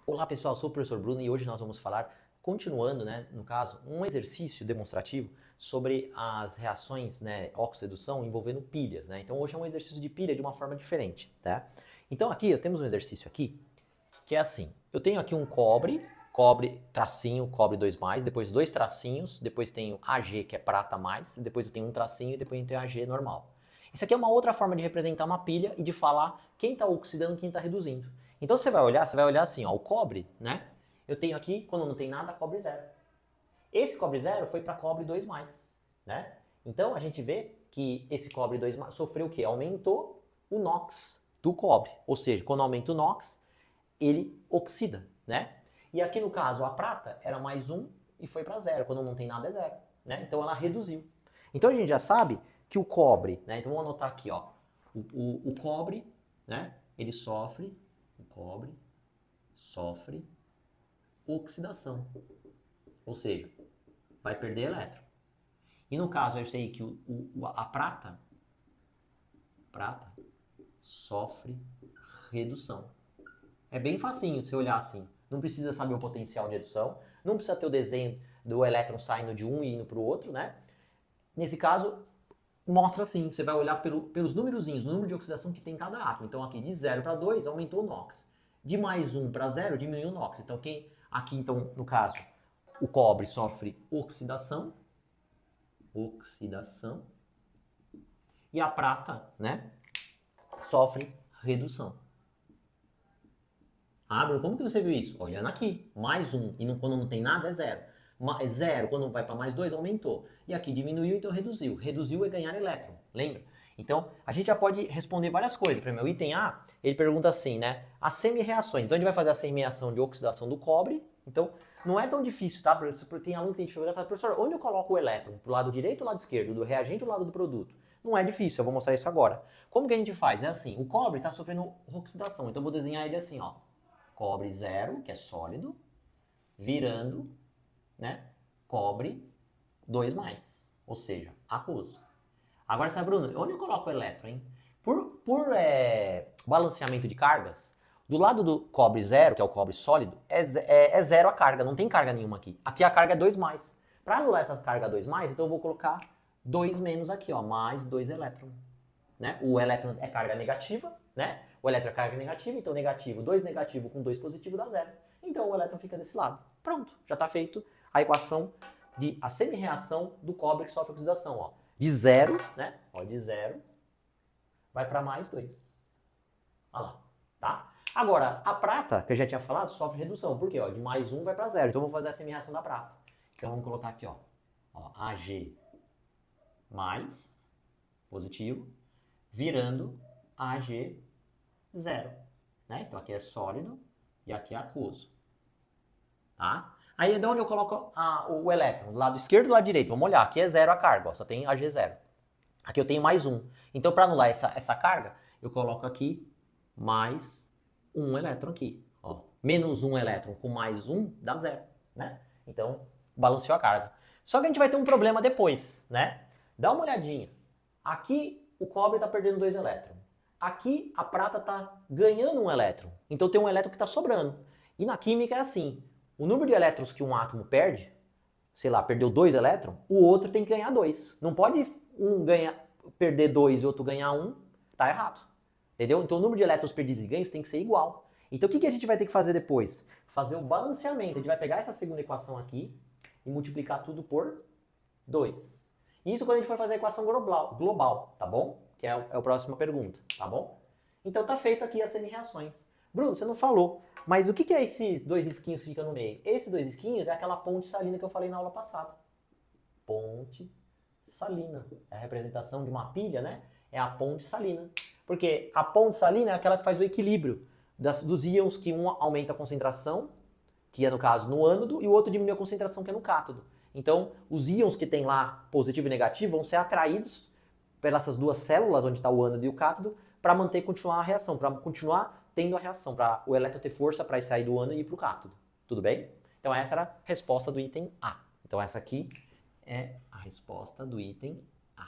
Olá pessoal, sou o professor Bruno e hoje nós vamos falar, continuando, né, no caso, um exercício demonstrativo sobre as reações, né, oxidação envolvendo pilhas, né? Então hoje é um exercício de pilha de uma forma diferente, tá? Então aqui, temos um exercício aqui, que é assim, eu tenho aqui um cobre tracinho, cobre 2+, depois dois tracinhos, depois tenho Ag, que é prata mais, depois eu tenho um tracinho e depois eu tenho Ag normal. Isso aqui é uma outra forma de representar uma pilha e de falar quem está oxidando e quem está reduzindo. Então você vai olhar assim, ó, o cobre, né? Eu tenho aqui, quando não tem nada, cobre zero. Esse cobre zero foi para cobre 2+, né? Então a gente vê que esse cobre 2+ sofreu o quê? Aumentou o NOx do cobre. Ou seja, quando aumenta o NOx, ele oxida, né? E aqui no caso a prata era +1 e foi para zero. Quando não tem nada é zero, né? Então ela reduziu. Então a gente já sabe que o cobre, né? Então vamos anotar aqui, ó. O cobre, né? Ele sofre, o cobre sofre oxidação, ou seja, vai perder elétron. E no caso eu sei que a prata sofre redução. É bem facinho de você olhar assim. Não precisa saber o potencial de redução, não precisa ter o desenho do elétron saindo de um e indo para o outro, né? Nesse caso, mostra assim, você vai olhar pelos númerozinhos, o número de oxidação que tem em cada átomo. Então aqui de 0 para 2 aumentou o NOx. De +1 para 0 diminuiu o NOx. Então aqui então no caso o cobre sofre oxidação e a prata, né, sofre redução. Ah, Bruno, como que você viu isso? Olhando aqui, +1 e quando não tem nada é zero. Zero, quando vai para +2, aumentou. E aqui diminuiu, então reduziu. Reduziu é ganhar elétron, lembra? Então, a gente já pode responder várias coisas. Para o item A, ele pergunta assim, né? As semi-reações. Então, a gente vai fazer a semi-reação de oxidação do cobre. Então, não é tão difícil, tá? Tem aluno que tem dificuldade e fala, professor, onde eu coloco o elétron? Pro lado direito ou lado esquerdo? Do reagente ou do lado do produto? Não é difícil, eu vou mostrar isso agora. Como que a gente faz? É assim, o cobre está sofrendo oxidação. Então, eu vou desenhar ele assim, ó. Cobre 0, que é sólido, virando, né, cobre 2+, ou seja, aquoso. Agora, sabe, Bruno, onde eu coloco o elétron, hein? Por balanceamento de cargas, do lado do cobre 0, que é o cobre sólido, é zero a carga, não tem carga nenhuma aqui. Aqui a carga é 2+. Para anular essa carga 2+, então eu vou colocar 2 menos aqui, ó, mais 2 elétrons. Né? O elétron é carga negativa, né? O elétron é carga negativa, então negativo, 2 negativo com 2 positivo dá zero. Então o elétron fica desse lado. Pronto, já está feito a equação de a semi-reação do cobre que sofre oxidação. Ó. De 0, né? Ó, de 0 vai para +2. Olha lá, tá? Agora, a prata, que eu já tinha falado, sofre redução. Por quê? Ó, de +1 vai para 0. Então vamos fazer a semi-reação da prata. Então vamos colocar aqui, ó Ag mais positivo, virando Ag 0. Né? Então aqui é sólido e aqui é aquoso. Tá? Aí de onde eu coloco o elétron? Do lado esquerdo ou do lado direito? Vamos olhar. Aqui é 0 a carga, ó, só tem Ag0. Aqui eu tenho +1. Então para anular essa carga, eu coloco aqui mais um elétron aqui. Ó. Menos um elétron com +1 dá 0. Né? Então balanceou a carga. Só que a gente vai ter um problema depois. Né? Dá uma olhadinha. Aqui o cobre está perdendo 2 elétrons. Aqui a prata está ganhando um elétron. Então tem um elétron que está sobrando. E na química é assim. O número de elétrons que um átomo perde, sei lá, perdeu 2 elétrons, o outro tem que ganhar 2. Não pode perder 2 e o outro ganhar 1. Tá errado. Entendeu? Então o número de elétrons perdidos e ganhos tem que ser igual. Então o que a gente vai ter que fazer depois? Fazer o balanceamento. A gente vai pegar essa segunda equação aqui e multiplicar tudo por 2. Isso quando a gente for fazer a equação global, tá bom? Que é a próxima pergunta, tá bom? Então tá feito aqui as semi-reações. Bruno, você não falou, mas o que é esses dois esquinhos que ficam no meio? Esses dois esquinhos é aquela ponte salina que eu falei na aula passada. Ponte salina. É a representação de uma pilha, né? É a ponte salina. Porque a ponte salina é aquela que faz o equilíbrio dos íons, que um aumenta a concentração, que é no caso no ânodo, e o outro diminui a concentração, que é no cátodo. Então, os íons que tem lá, positivo e negativo, vão ser atraídos pelas essas duas células, onde está o ânodo e o cátodo, para continuar a reação, para continuar tendo a reação, para o elétron ter força para sair do ânodo e ir para o cátodo. Tudo bem? Então essa era a resposta do item A. Então essa aqui é a resposta do item A.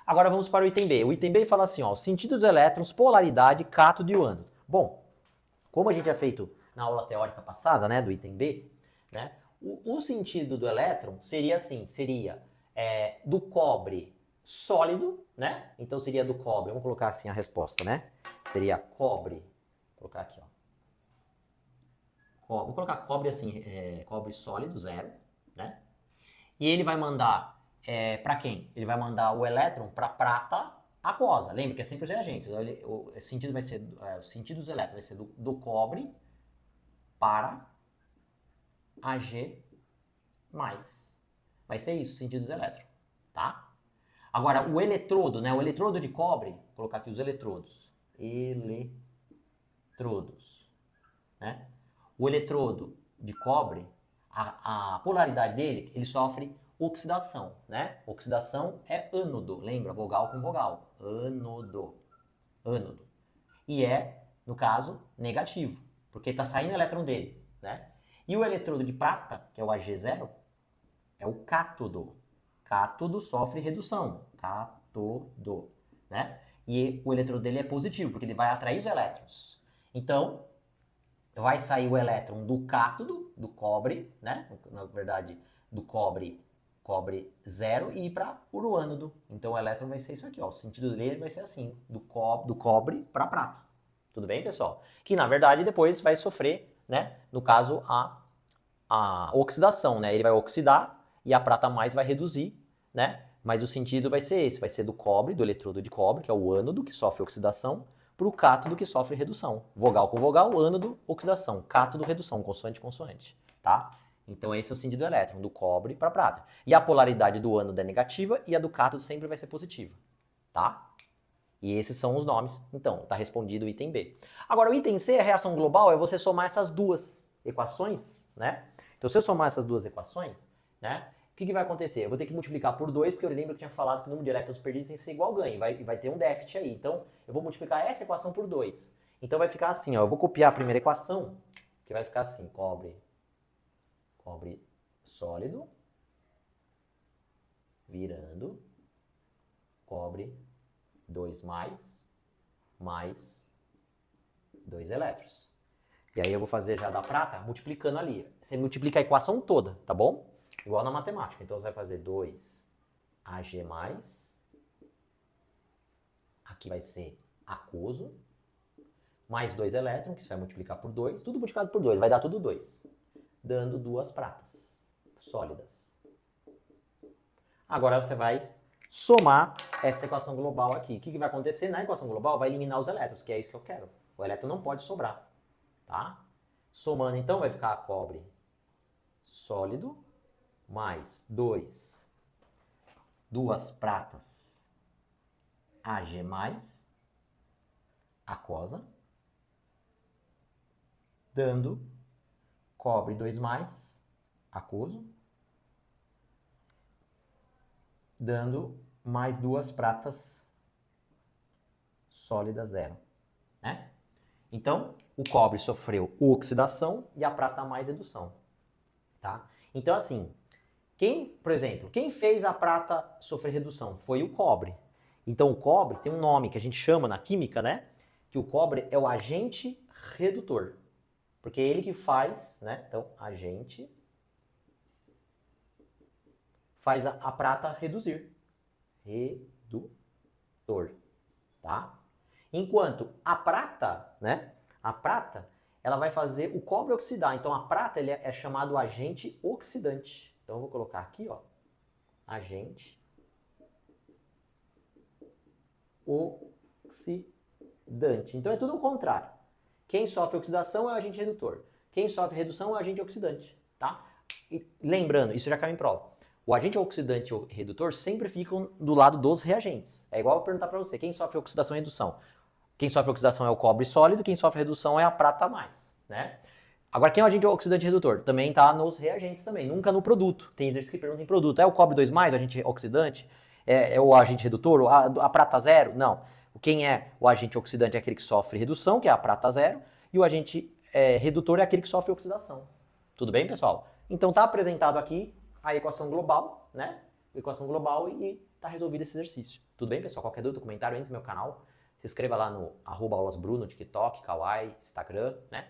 Agora vamos para o item B. O item B fala assim, ó, o sentido dos elétrons, polaridade, cátodo e o ânodo. Bom, como a gente já feito na aula teórica passada, né, do item B, né, o sentido do elétron seria assim, seria do cobre sólido, né, então seria do cobre, vamos colocar assim a resposta, né, seria cobre, vou colocar aqui, ó, vou colocar cobre assim, cobre sólido, 0, né, e ele vai mandar para quem? Ele vai mandar o elétron para prata aquosa. Lembra que é sempre os reagentes. Então, o sentido vai ser, o sentido dos elétrons vai ser do cobre para Ag+. Vai ser isso, o sentido dos elétrons, tá? Agora, o eletrodo, né? O eletrodo de cobre, vou colocar aqui os eletrodos. Né? O eletrodo de cobre, a polaridade dele, ele sofre oxidação, né? Oxidação é ânodo, lembra? Vogal com vogal. Ânodo. E no caso, negativo, porque está saindo elétron dele, né? E o eletrodo de prata, que é o Ag0, é o cátodo. Cátodo sofre redução. Cátodo, né? E o eletrodo dele é positivo, porque ele vai atrair os elétrons. Então, vai sair o elétron do cátodo, do cobre, né? Na verdade, do cobre 0 e ir para o ânodo. Então o elétron vai ser isso aqui, ó. O sentido dele vai ser assim, do cobre para prata. Tudo bem, pessoal? Que na verdade depois vai sofrer, né? No caso, a oxidação, né? Ele vai oxidar e a prata mais vai reduzir, né? Mas o sentido vai ser esse, vai ser do cobre, do eletrodo de cobre, que é o ânodo, que sofre oxidação, para o cátodo que sofre redução. Vogal com vogal, ânodo, oxidação. Cátodo, redução, consoante, consoante, tá? Então esse é o sentido do elétron, do cobre para prata. E a polaridade do ânodo é negativa e a do cátodo sempre vai ser positiva, tá? E esses são os nomes. Então, tá respondido o item B. Agora, o item C, a reação global, é você somar essas duas equações, né? Então, se eu somar essas duas equações, né? O que vai acontecer? Eu vou ter que multiplicar por 2, porque eu lembro que eu tinha falado que o número de elétrons perdidos tem que ser igual ao ganho. Vai ter um déficit aí. Então, eu vou multiplicar essa equação por 2. Então, vai ficar assim, ó. Eu vou copiar a primeira equação, que vai ficar assim. Cobre sólido, virando, cobre 2 mais 2 elétrons. E aí eu vou fazer já da prata multiplicando ali. Você multiplica a equação toda, tá bom? Igual na matemática. Então você vai fazer 2Ag+, aqui vai ser aquoso, mais 2 elétrons, que você vai multiplicar por 2, tudo multiplicado por 2, vai dar tudo 2, dando 2 pratas sólidas. Agora você vai somar essa equação global aqui. O que vai acontecer na equação global? Vai eliminar os elétrons, que é isso que eu quero. O elétron não pode sobrar, tá? Somando, então, vai ficar cobre sólido mais 2 pratas Ag+, aquosa, dando cobre 2+, aquoso, dando mais 2 pratas sólidas 0, né? Então, o cobre sofreu oxidação e a prata mais redução, tá? Então, assim, por exemplo, quem fez a prata sofrer redução? Foi o cobre. Então, o cobre tem um nome que a gente chama na química, né? Que o cobre é o agente redutor. Porque é ele que faz, né? Então, agente faz a prata reduzir. Redutor, tá? Enquanto a prata, né? A prata, ela vai fazer o cobre oxidar. Então, a prata ele é chamado agente oxidante. Então, eu vou colocar aqui, ó, agente oxidante. Então, é tudo o contrário. Quem sofre oxidação é o agente redutor. Quem sofre redução é o agente oxidante, tá? E lembrando, isso já caiu em prova. O agente oxidante e o redutor sempre ficam do lado dos reagentes. É igual eu perguntar para você, quem sofre oxidação e redução? Quem sofre oxidação é o cobre sólido, quem sofre redução é a prata mais, né? Agora, quem é o agente oxidante e redutor? Também está nos reagentes também, nunca no produto. Tem exercício que pergunta em produto. É o cobre 2+, o agente oxidante? É o agente redutor? A prata 0? Não. Quem é o agente oxidante é aquele que sofre redução, que é a prata 0, e o agente redutor é aquele que sofre oxidação. Tudo bem, pessoal? Então está apresentado aqui a equação global, né? Equação global e está resolvido esse exercício. Tudo bem, pessoal? Qualquer dúvida, comentário, entre no meu canal. Se inscreva lá no @aulasbru, no TikTok, Kawaii, Instagram, né?